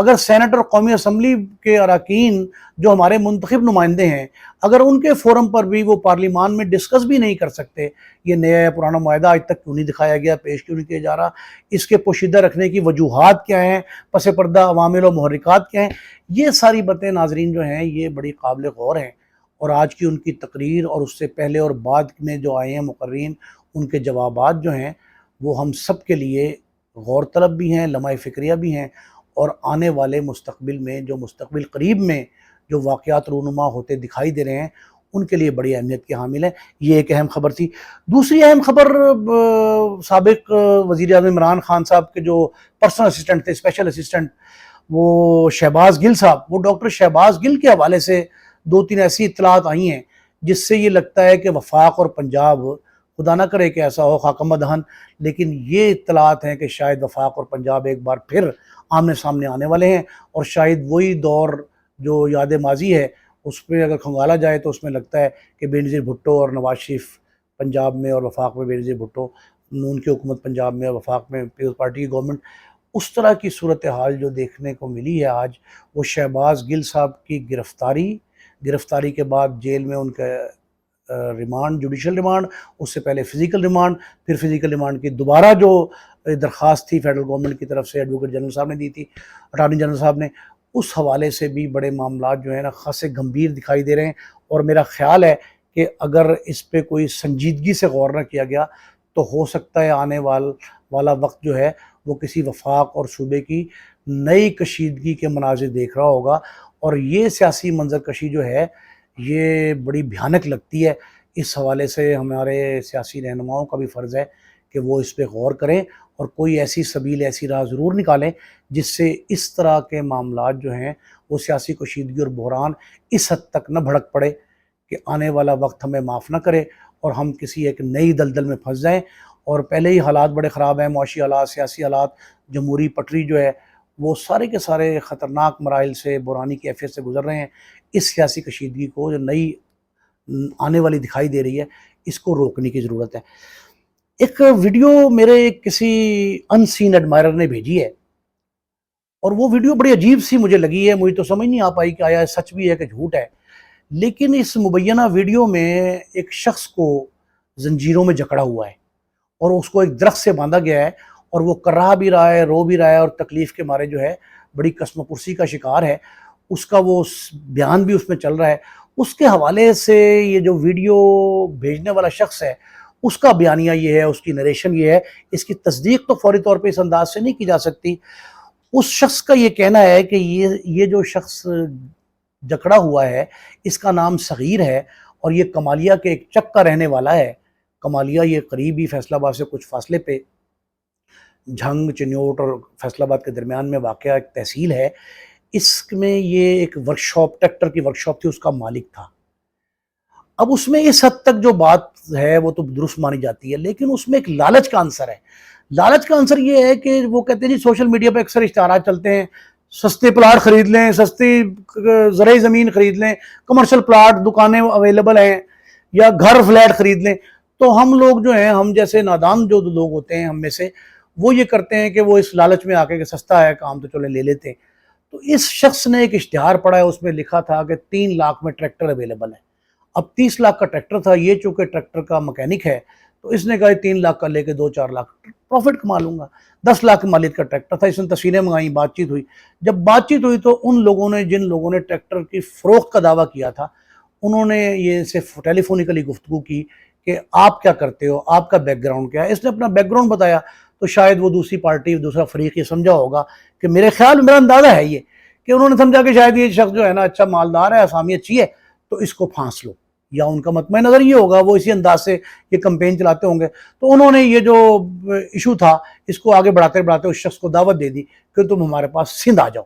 اگر سینٹ اور قومی اسمبلی کے اراکین جو ہمارے منتخب نمائندے ہیں، اگر ان کے فورم پر بھی وہ پارلیمان میں ڈسکس بھی نہیں کر سکتے یہ نیا یا پرانا معاہدہ آج تک کیوں نہیں دکھایا گیا، پیش کیوں نہیں کیا جا رہا، اس کے پوشیدہ رکھنے کی وجوہات کیا ہیں، پس پردہ عوامل و محرکات کیا ہیں، یہ ساری باتیں ناظرین جو ہیں یہ بڑی قابل غور ہیں۔ اور آج کی ان کی تقریر اور اس سے پہلے اور بعد میں جو آئے ہیں مقررین، ان کے جوابات جو ہیں وہ ہم سب کے لیے غور طلب بھی ہیں، لمحہ فکریہ بھی ہیں، اور آنے والے مستقبل میں جو مستقبل قریب میں جو واقعات رونما ہوتے دکھائی دے رہے ہیں ان کے لیے بڑی اہمیت کے حامل ہیں۔ یہ ایک اہم خبر تھی۔ دوسری اہم خبر سابق وزیر اعظم عمران خان صاحب کے جو پرسنل اسسٹنٹ تھے، اسپیشل اسسٹنٹ، وہ شہباز گل صاحب، وہ ڈاکٹر شہباز گل کے حوالے سے 2-3 ایسی اطلاعات آئی ہیں جس سے یہ لگتا ہے کہ وفاق اور پنجاب، خدا نہ کرے کہ ایسا ہو خاکم دہن، لیکن یہ اطلاعات ہیں کہ شاید وفاق اور پنجاب ایک بار پھر آمنے سامنے آنے والے ہیں، اور شاید وہی دور جو یاد ماضی ہے اس پہ اگر کھنگالا جائے تو اس میں لگتا ہے کہ بینظیر بھٹو اور نواز شریف پنجاب میں اور وفاق میں بینظیر بھٹو، نون کی حکومت پنجاب میں اور وفاق میں پیپلز پارٹی کی گورنمنٹ، اس طرح کی صورتحال جو دیکھنے کو ملی ہے آج، وہ شہباز گل صاحب کی گرفتاری کے بعد جیل میں ان کا ریمانڈ، جوڈیشل ریمانڈ، اس سے پہلے فزیکل ریمانڈ، پھر فزیکل ریمانڈ کی دوبارہ جو درخواست تھی فیڈرل گورنمنٹ کی طرف سے ایڈوکیٹ جنرل صاحب نے دی تھی، اٹارنی جنرل صاحب نے، اس حوالے سے بھی بڑے معاملات جو ہیں نا خاصے گمبھیر دکھائی دے رہے ہیں، اور میرا خیال ہے کہ اگر اس پہ کوئی سنجیدگی سے غور نہ کیا گیا تو ہو سکتا ہے آنے والا وقت جو ہے وہ کسی وفاق اور صوبے کی نئی کشیدگی کے مناظر دیکھ رہا ہوگا، اور یہ سیاسی منظر کشی جو ہے یہ بڑی بھیانک لگتی ہے۔ اس حوالے سے ہمارے سیاسی رہنماؤں کا بھی فرض ہے کہ وہ اس پہ غور کریں اور کوئی ایسی سبیل، ایسی راہ ضرور نکالیں جس سے اس طرح کے معاملات جو ہیں وہ سیاسی کشیدگی اور بحران اس حد تک نہ بھڑک پڑے کہ آنے والا وقت ہمیں معاف نہ کرے اور ہم کسی ایک نئی دلدل میں پھنس جائیں۔ اور پہلے ہی حالات بڑے خراب ہیں، معاشی حالات، سیاسی حالات، جمہوری پٹری جو ہے وہ سارے کے سارے خطرناک مراحل سے، بحرانی کیفیت سے گزر رہے ہیں۔ اس سیاسی کشیدگی کو جو نئی آنے والی دکھائی دے رہی ہے اس کو روکنے کی ضرورت ہے۔ ایک ویڈیو میرے کسی ان سین ایڈمائرر نے بھیجی ہے، اور وہ ویڈیو بڑی عجیب سی مجھے لگی ہے، مجھے تو سمجھ نہیں آ پائی کہ آیا سچ بھی ہے کہ جھوٹ ہے، لیکن اس مبینہ ویڈیو میں ایک شخص کو زنجیروں میں جکڑا ہوا ہے اور اس کو ایک درخت سے باندھا گیا ہے، اور وہ کرا بھی رہا ہے، رو بھی رہا ہے، اور تکلیف کے مارے جو ہے بڑی قسم پرسی کا شکار ہے۔ اس کا وہ بیان بھی اس میں چل رہا ہے۔ اس کے حوالے سے یہ جو ویڈیو بھیجنے والا شخص ہے اس کا بیانیہ یہ ہے، اس کی نریشن یہ ہے، اس کی تصدیق تو فوری طور پہ اس انداز سے نہیں کی جا سکتی۔ اس شخص کا یہ کہنا ہے کہ یہ جو شخص جکڑا ہوا ہے اس کا نام صغیر ہے، اور یہ کمالیہ کے ایک چک کا رہنے والا ہے۔ کمالیہ یہ قریبی فیصل آباد سے کچھ فاصلے پہ جھنگ، چنیوٹ اور فیصل آباد کے درمیان میں واقع ایک تحصیل ہے۔ اس میں یہ ایک ورکشاپ، ٹریکٹر کی ورکشاپ تھی، اس کا مالک تھا۔ اب اس میں اس حد تک جو بات ہے وہ تو درست مانی جاتی ہے، لیکن اس میں ایک لالچ کا عنصر ہے۔ لالچ کا عنصر یہ ہے کہ وہ کہتے ہیں جی سوشل میڈیا پہ اکثر اشتہارات چلتے ہیں، سستے پلاٹ خرید لیں، سستی زرعی زمین خرید لیں، کمرشل پلاٹ، دکانیں اویلیبل ہیں، یا گھر فلیٹ خرید لیں۔ تو ہم لوگ جو ہیں، ہم جیسے نادان جو لوگ ہوتے ہیں ہم میں سے، وہ یہ کرتے ہیں کہ وہ اس لالچ میں آ کے کہ سستا ہے کام تو چلے لے لیتے ہیں۔ تو اس شخص نے ایک اشتہار پڑھا ہے، اس میں لکھا تھا کہ 3 لاکھ میں ٹریکٹر اویلیبل ہے۔ اب 30 لاکھ کا ٹریکٹر تھا، یہ چونکہ ٹریکٹر کا مکینک ہے تو اس نے کہا 3 لاکھ کا لے کے 2-4 لاکھ پروفٹ کما لوں گا۔ 10 لاکھ مالک کا ٹریکٹر تھا، اس نے تصویریں منگائیں، بات چیت ہوئی۔ جب بات چیت ہوئی تو ان لوگوں نے، جن لوگوں نے ٹریکٹر کی فروخت کا دعویٰ کیا تھا، انہوں نے یہ صرف ٹیلی فونیکلی گفتگو کی کہ آپ کیا کرتے ہو، آپ کا بیک گراؤنڈ کیا ہے۔ اس نے اپنا بیک گراؤنڈ بتایا تو شاید وہ دوسری پارٹی، دوسرا فریق یہ سمجھا ہوگا کہ میرے خیال، میرا اندازہ ہے یہ کہ انہوں نے سمجھا کہ شاید یہ شخص جو ہے نا اچھا مالدار ہے، اسامی اچھی ہے، تو اس کو پھانس لو، یا ان کا مطمئن نظر یہ ہوگا، وہ اسی انداز سے یہ کمپین چلاتے ہوں گے۔ تو انہوں نے یہ جو ایشو تھا اس کو آگے بڑھاتے بڑھاتے اس شخص کو دعوت دے دی کہ تم ہمارے پاس سندھ آ جاؤ،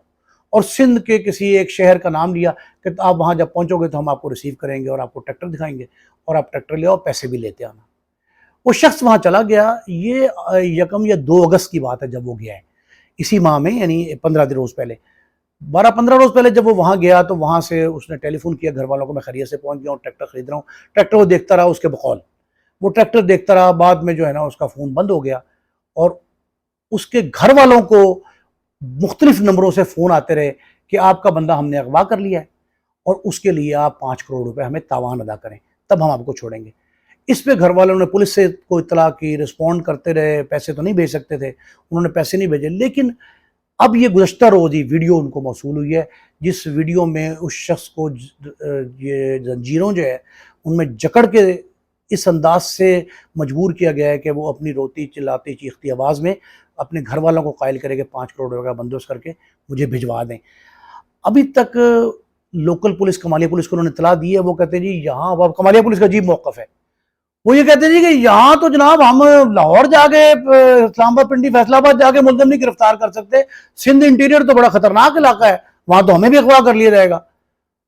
اور سندھ کے کسی ایک شہر کا نام لیا کہ آپ وہاں جب پہنچو گے تو ہم آپ کو ریسیو کریں گے اور آپ کو ٹریکٹر دکھائیں گے، اور آپ ٹریکٹر لے آؤ، پیسے بھی لیتے آنا۔ وہ شخص وہاں چلا گیا، یہ 1 یا 2 اگست کی بات ہے جب وہ گیا ہے، اسی ماہ میں، یعنی 15 روز پہلے، 12-15 روز پہلے جب وہ وہاں گیا تو وہاں سے اس نے ٹیلی فون کیا گھر والوں کو، میں خیریت سے پہنچ گیا ہوں، ٹریکٹر خرید رہا ہوں۔ ٹریکٹر وہ دیکھتا رہا، اس کے بقول وہ ٹریکٹر دیکھتا رہا، بعد میں جو ہے نا اس کا فون بند ہو گیا، اور اس کے گھر والوں کو مختلف نمبروں سے فون آتے رہے کہ آپ کا بندہ ہم نے اغوا کر لیا ہے اور اس کے لیے آپ 5 کروڑ روپے ہمیں تاوان ادا کریں تب ہم آپ کو چھوڑیں گے۔ اس پہ گھر والوں نے پولیس سے کو اطلاع کی، رسپونڈ کرتے رہے، پیسے تو نہیں بھیج سکتے تھے، انہوں نے پیسے نہیں بھیجے، لیکن اب یہ گزشتہ روز یہ ویڈیو ان کو موصول ہوئی ہے جس ویڈیو میں اس شخص کو یہ زنجیروں جو ہے ان میں جکڑ کے اس انداز سے مجبور کیا گیا ہے کہ وہ اپنی روتی چلاتی چیختی آواز میں اپنے گھر والوں کو قائل کرے کہ 5 کروڑ روپے کا بندوبست کر کے مجھے بھجوا دیں۔ ابھی تک لوکل پولیس، کمالیہ پولیس کو انہوں نے اطلاع دی ہے، وہ کہتے ہیں جی یہاں، اب کمالیہ پولیس کا عجیب موقف ہے، وہ یہ کہتے ہیں جی کہ یہاں تو جناب ہم لاہور جا کے، اسلام آباد، پنڈی، فیصل آباد جا کے ملزم نہیں گرفتار کر سکتے، سندھ انٹیریئر تو بڑا خطرناک علاقہ ہے، وہاں تو ہمیں بھی اغوا کر لیا جائے گا،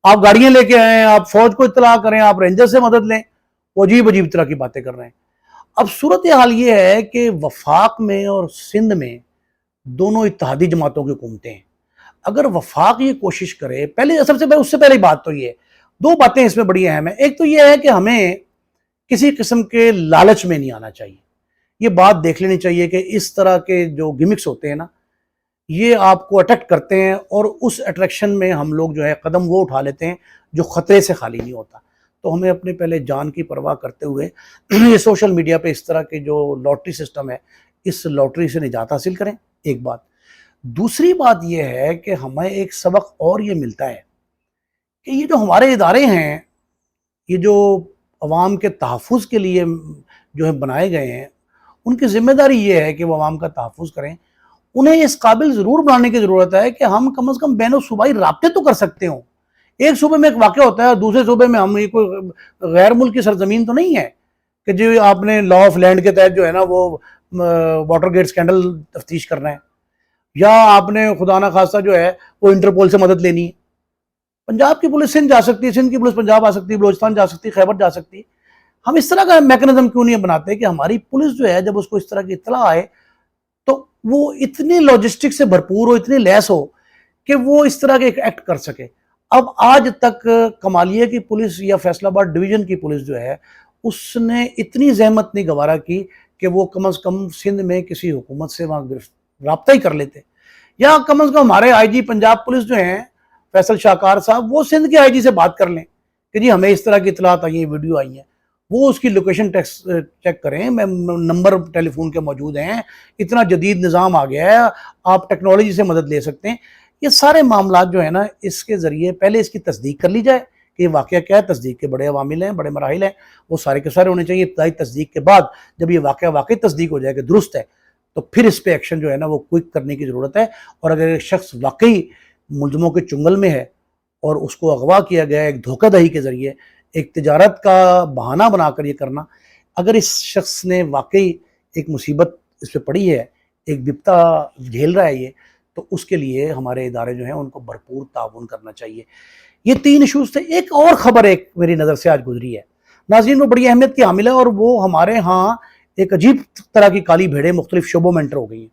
آپ گاڑیاں لے کے آئیں، آپ فوج کو اطلاع کریں، آپ رینجر سے مدد لیں۔ وہ عجیب عجیب طرح کی باتیں کر رہے ہیں۔ اب صورتحال یہ ہے کہ وفاق میں اور سندھ میں دونوں اتحادی جماعتوں کی حکومتیں ہیں۔ اگر وفاق یہ کوشش کرے، پہلے سب سے پہلے، اس سے پہلے بات تو یہ ہے، دو باتیں اس میں بڑی اہم ہیں۔ ایک تو یہ ہے کہ ہمیں کسی قسم کے لالچ میں نہیں آنا چاہیے، یہ بات دیکھ لینی چاہیے کہ اس طرح کے جو گمکس ہوتے ہیں نا، یہ آپ کو اٹریکٹ کرتے ہیں اور اس اٹریکشن میں ہم لوگ جو ہے قدم وہ اٹھا لیتے ہیں جو خطرے سے خالی نہیں ہوتا۔ تو ہمیں اپنے پہلے جان کی پرواہ کرتے ہوئے یہ سوشل میڈیا پہ اس طرح کے جو لاٹری سسٹم ہے، اس لاٹری سے نجات حاصل کریں، ایک بات۔ دوسری بات یہ ہے کہ ہمیں ایک سبق اور یہ ملتا ہے کہ یہ جو ہمارے ادارے ہیں، یہ جو عوام کے تحفظ کے لیے جو ہے بنائے گئے ہیں، ان کی ذمہ داری یہ ہے کہ وہ عوام کا تحفظ کریں۔ انہیں اس قابل ضرور بنانے کی ضرورت ہے کہ ہم کم از کم بین الصوبائی رابطے تو کر سکتے ہوں۔ ایک صوبے میں ایک واقعہ ہوتا ہے اور دوسرے صوبے میں ہم، یہ کوئی غیر ملک کی سرزمین تو نہیں ہے کہ جو آپ نے لا آف لینڈ کے تحت جو ہے نا وہ واٹر گیٹ سکینڈل تفتیش کرنا ہے، یا آپ نے خدا نہ خواستہ جو ہے وہ انٹرپول سے مدد لینی ہے۔ پنجاب کی پولیس سندھ جا سکتی ہے، سندھ کی پولیس پنجاب آ سکتی ہے، بلوچستان جا سکتی ہے، خیبر جا سکتی ہے۔ ہم اس طرح کا میکنزم کیوں نہیں بناتے کہ ہماری پولیس جو ہے جب اس کو اس طرح کی اطلاع آئے تو وہ اتنی لاجسٹک سے بھرپور ہو، اتنی لیس ہو کہ وہ اس طرح کے ایک ایکٹ کر سکے۔ اب آج تک کمالیہ کی پولیس یا فیصل آباد ڈویژن کی پولیس جو ہے اس نے اتنی زحمت نہیں گوارا کی کہ وہ کم از کم سندھ میں کسی حکومت سے وہاں رابطہ ہی کر لیتے، یا کم از کم ہمارے آئی جی پنجاب پولیس جو ہیں فیصل شاہکار صاحب، وہ سندھ کے آئی جی سے بات کر لیں کہ جی ہمیں اس طرح کی اطلاعات آئی ہیں، ویڈیو آئی ہیں، وہ اس کی لوکیشن چیک کریں، نمبر ٹیلی فون کے موجود ہیں، اتنا جدید نظام آ گیا ہے، آپ ٹیکنالوجی سے مدد لے سکتے ہیں۔ یہ سارے معاملات جو ہے نا، اس کے ذریعے پہلے اس کی تصدیق کر لی جائے کہ یہ واقعہ کیا ہے۔ تصدیق کے بڑے عوامل ہیں، بڑے مراحل ہیں، وہ سارے کے سارے ہونے چاہیے۔ ابتدائی تصدیق کے بعد جب یہ واقعہ واقعی تصدیق ہو جائے کہ درست ہے، تو پھر اس پہ ایکشن جو ہے نا وہ کوئک کرنے کی ضرورت ہے۔ اور اگر ایک شخص واقعی ملزموں کے چنگل میں ہے اور اس کو اغوا کیا گیا ہے ایک دھوکہ دہی کے ذریعے، ایک تجارت کا بہانہ بنا کر یہ کرنا، اگر اس شخص نے واقعی ایک مصیبت اس پہ پڑی ہے، ایک بپتا جھیل رہا ہے یہ، تو اس کے لیے ہمارے ادارے جو ہیں ان کو بھرپور تعاون کرنا چاہیے۔ یہ 3 ایشوز تھے۔ ایک اور خبر ایک میری نظر سے آج گزری ہے ناظرین، وہ بڑی اہمیت کی حامل ہے، اور وہ ہمارے ہاں ایک عجیب طرح کی کالی بھیڑیں مختلف شعبوں میں انٹر ہو گئی ہیں۔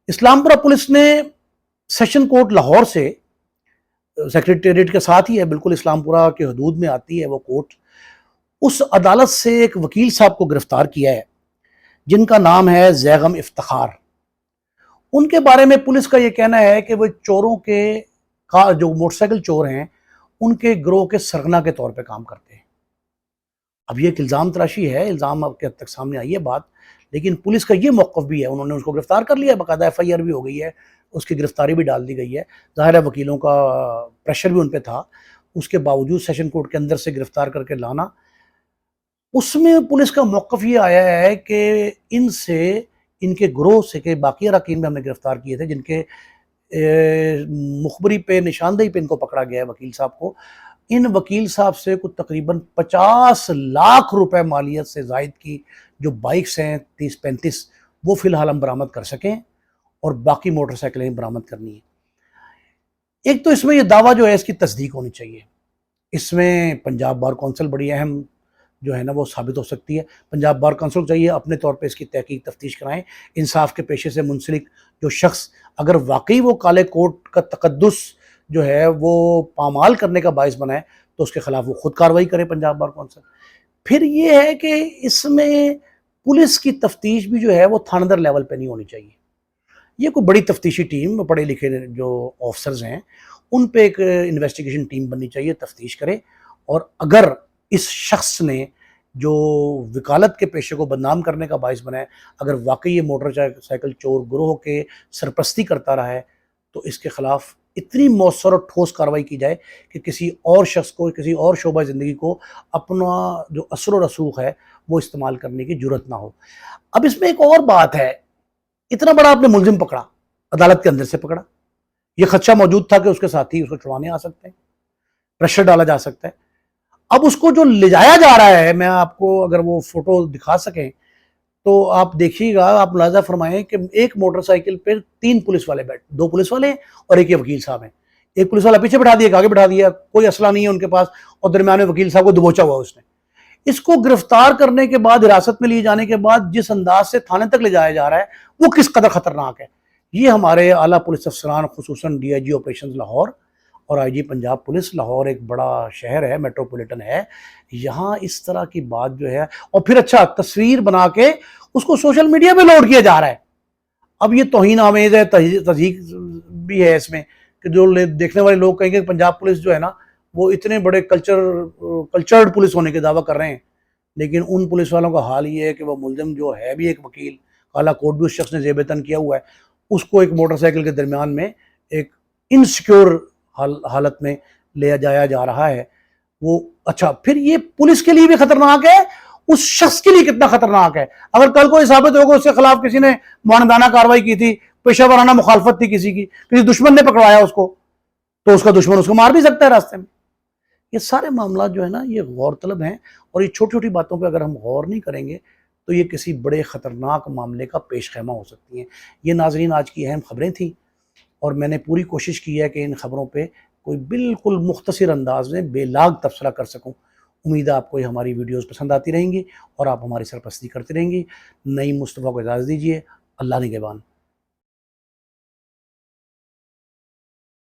اسلام پورہ پولیس نے سیشن کورٹ لاہور سے، سیکریٹریٹ کے ساتھ ہی ہے، بالکل اسلام پورہ کے حدود میں آتی ہے وہ کورٹ، اس عدالت سے ایک وکیل صاحب کو گرفتار کیا ہے جن کا نام ہے زیغم افتخار۔ ان کے بارے میں پولیس کا یہ کہنا ہے کہ وہ چوروں کے، جو موٹر سائیکل چور ہیں، ان کے گروہ کے سرغنہ کے طور پہ کام کرتے ہیں۔ اب یہ ایک الزام تراشی ہے، الزام اب کے حد تک سامنے آئی ہے بات، لیکن پولیس کا یہ موقف بھی ہے، انہوں نے اس کو گرفتار کر لیا، باقاعدہ ایف آئی آر بھی ہو گئی ہے، اس کی گرفتاری بھی ڈال دی گئی ہے۔ ظاہر ہے وکیلوں کا پریشر بھی ان پہ تھا، اس کے باوجود سیشن کورٹ کے اندر سے گرفتار کر کے لانا، اس میں پولیس کا موقف یہ آیا ہے کہ ان سے، ان کے گروہ سے، کہ باقی اراکین میں ہم نے گرفتار کیے تھے جن کے مخبری پہ، نشاندہی پہ ان کو پکڑا گیا ہے وکیل صاحب کو، ان وکیل صاحب سے کچھ تقریباً 50 لاکھ روپے مالیت سے زائد کی جو بائکس ہیں 30-35، وہ فی الحال ہم برآمد کر سکیں، اور باقی موٹر سائیکلیں برآمد کرنی ہیں۔ ایک تو اس میں یہ دعویٰ جو ہے اس کی تصدیق ہونی چاہیے، اس میں پنجاب بار کونسل بڑی اہم جو ہے نا وہ ثابت ہو سکتی ہے۔ پنجاب بار کونسل چاہیے اپنے طور پہ اس کی تحقیق تفتیش کرائیں، انصاف کے پیشے سے منسلک جو شخص اگر واقعی وہ کالے کوٹ کا تقدس جو ہے وہ پامال کرنے کا باعث بنا ہے تو اس کے خلاف وہ خود کارروائی کرے پنجاب بار کونسل۔ پھر یہ ہے کہ اس میں پولیس کی تفتیش بھی جو ہے وہ تھاندر لیول پہ نہیں ہونی چاہیے، یہ کوئی بڑی تفتیشی ٹیم، پڑھے لکھے جو آفسرز ہیں ان پہ ایک انویسٹیگیشن ٹیم بننی چاہیے، تفتیش کرے، اور اگر اس شخص نے جو وکالت کے پیشے کو بدنام کرنے کا باعث بنا ہے، اگر واقعی یہ موٹر سائیکل چور گروہ کے سرپرستی کرتا رہا ہے، تو اس کے خلاف اتنی مؤثر اور ٹھوس کارروائی کی جائے کہ کسی اور شخص کو، کسی اور شعبہ زندگی کو اپنا جو اثر و رسوخ ہے وہ استعمال کرنے کی جرت نہ ہو۔ اب اس میں ایک اور بات ہے، اتنا بڑا آپ نے ملزم پکڑا، عدالت کے اندر سے پکڑا، یہ خدشہ موجود تھا کہ اس کے ساتھی اس کو چھڑوانے آ سکتے ہیں، پریشر ڈالا جا سکتا ہے۔ اب اس کو جو لے جایا جا رہا ہے، میں آپ کو اگر وہ فوٹو دکھا سکیں تو آپ دیکھیے گا، آپ ملاحظہ فرمائیں کہ ایک موٹر سائیکل پہ 3 پولیس والے دو پولیس والے ہیں اور ایک یہ وکیل صاحب ہیں۔ ایک پولیس والا پیچھے بٹھا دیا، ایک آگے بٹھا دیا، کوئی اسلحہ نہیں ہے ان کے پاس، اور درمیان میں وکیل صاحب کو دبوچا ہوا اس نے۔ اس کو گرفتار کرنے کے بعد، حراست میں لیے جانے کے بعد جس انداز سے تھانے تک لے جایا جا رہا ہے وہ کس قدر خطرناک ہے۔ یہ ہمارے اعلیٰ پولیس افسران، خصوصاً D I G operations Lahore اور I G Punjab police, Lahore ایک بڑا شہر ہے، میٹروپولیٹن ہے، یہاں اس طرح کی بات جو ہے، اور پھر اچھا تصویر بنا کے اس کو سوشل میڈیا پہ لوڈ کیا جا رہا ہے۔ اب یہ توہین آمیز ہے، تضحیک بھی ہے اس میں، کہ جو دیکھنے والے لوگ کہیں گے کہ پنجاب پولیس جو ہے نا وہ اتنے بڑے کلچرڈ پولیس ہونے کے دعویٰ کر رہے ہیں، لیکن ان پولیس والوں کا حال یہ ہے کہ وہ ملزم جو ہے بھی ایک وکیل، کالا کوٹ بھی اس شخص نے زیب تن کیا ہوا ہے، اس کو ایک موٹر سائیکل کے درمیان میں ایک انسیکیور حالت میں لے جایا جا رہا ہے۔ وہ اچھا پھر یہ پولیس کے لیے بھی خطرناک ہے، اس شخص کے لیے کتنا خطرناک ہے۔ اگر کل کو یہ ثابت ہوگا اس کے خلاف کسی نے معاندانہ کارروائی کی تھی، پیشہ ورانہ مخالفت تھی کسی کی، کسی دشمن نے پکڑوایا اس کو، تو اس کا دشمن اس کو مار بھی سکتا ہے راستے میں۔ یہ سارے معاملات جو ہے نا یہ غور طلب ہیں، اور یہ چھوٹی چھوٹی باتوں پہ اگر ہم غور نہیں کریں گے تو یہ کسی بڑے خطرناک معاملے کا پیش خیمہ ہو سکتی ہیں۔ یہ ناظرین آج کی اہم خبریں تھیں، اور میں نے پوری کوشش کی ہے کہ ان خبروں پہ کوئی بالکل مختصر انداز میں بے لاگ تبصرہ کر سکوں۔ امید ہے آپ کو یہ ہماری ویڈیوز پسند آتی رہیں گی اور آپ ہماری سرپرستی کرتے رہیں گی۔ نعیم مصطفیٰ کو اجازت دیجیے، اللہ نگہبان۔